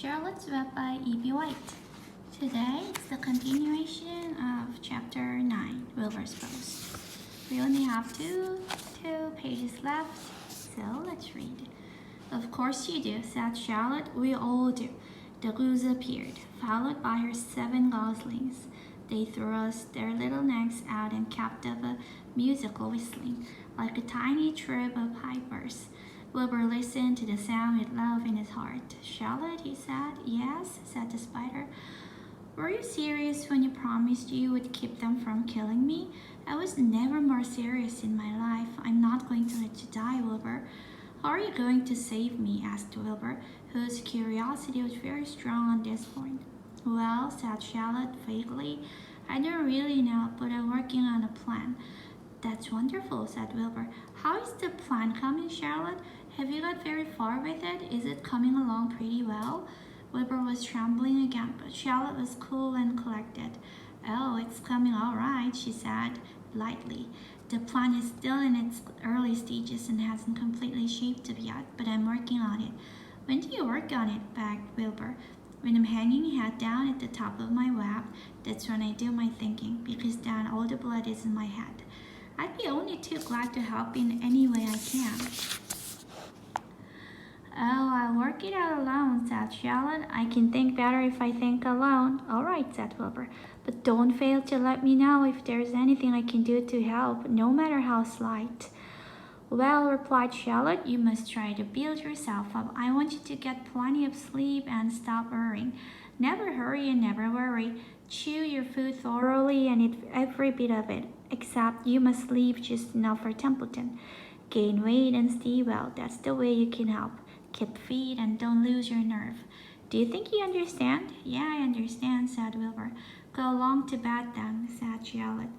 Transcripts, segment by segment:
Charlotte's Web by E.B. White. Today it's the continuation of Chapter 9, Wilbur's Post. We only have two pages left, so let's read. Of course you do, said Charlotte. We all do. The goose appeared, followed by her 7 goslings. They thrust their little necks out and kept up a musical whistling, like a tiny troop of pipers. Wilbur listened to the sound with love in his heart. Charlotte, he said. Yes, said the spider. Were you serious when you promised you would keep them from killing me? I was never more serious in my life. I'm not going to let you die, Wilbur. How are you going to save me? Asked Wilbur, whose curiosity was very strong on this point. Well, said Charlotte vaguely, I don't really know, but I'm working on a plan. That's wonderful, said Wilbur. How is the plan coming, Charlotte? Have you got very far with it? Is it coming along pretty well? Wilbur was trembling again, but Charlotte was cool and collected. Oh, it's coming all right, she said lightly. The plan is still in its early stages and hasn't completely shaped up yet, but I'm working on it. When do you work on it? Begged Wilbur. When I'm hanging head down at the top of my web, that's when I do my thinking, because then all the blood is in my head. I'd be only too glad to help in any way I can. Oh, I'll work it out alone, said Charlotte. I can think better if I think alone. All right, said Wilbur. But don't fail to let me know if there's anything I can do to help, no matter how slight. Well, replied Charlotte, you must try to build yourself up. I want you to get plenty of sleep and stop worrying. Never hurry and never worry. Chew your food thoroughly and eat every bit of it, except you must sleep just enough for Templeton. Gain weight and stay well. That's the way you can help. Keep fit and don't lose your nerve. Do you think you understand? Yeah, I understand, said Wilbur. Go along to bed then, said Charlotte.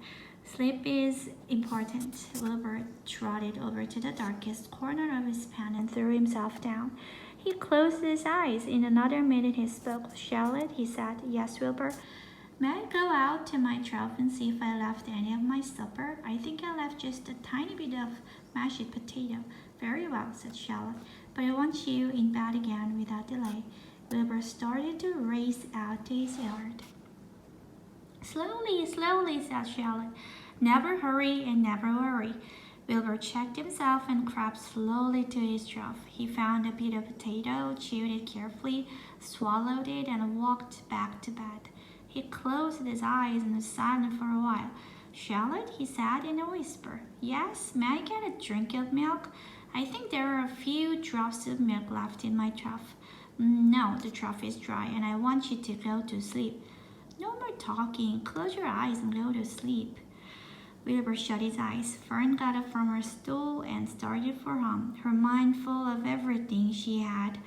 Sleep is important. Wilbur trotted over to the darkest corner of his pen and threw himself down. He closed his eyes. In another minute he spoke. Charlotte, he said. Yes, Wilbur. May I go out to my trough and see if I left any of my supper? I think I left just a tiny bit of mashed potato. Very well, said Charlotte, but I want you in bed again without delay. Wilbur started to race out to his yard. Slowly, slowly, said Charlotte. Never hurry and never worry. Wilbur checked himself and crept slowly to his trough. He found a bit of potato, chewed it carefully, swallowed it, and walked back to bed. He closed his eyes and was silent for a while. Charlotte, he said in a whisper. Yes, may I get a drink of milk? I think there are a few drops of milk left in my trough. No, the trough is dry, and I want you to go to sleep. No more talking. Close your eyes and go to sleep. Wilbur shut his eyes. Fern got up from her stool and started for home, her mind full of everything she had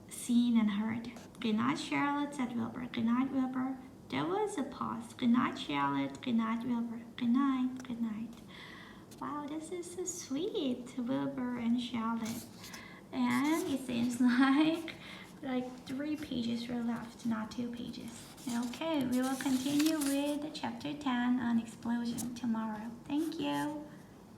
seen and heard. Good night, Charlotte, said Wilbur. Good night, Wilbur. There was a pause. Good night, Charlotte. Good night, Wilbur. Good night. Good night. Wow, this is so sweet, Wilbur and Charlotte. And it seems like 3 pages were left, not 2 pages. Okay, we will continue with chapter 10 on explosion tomorrow. Thank you.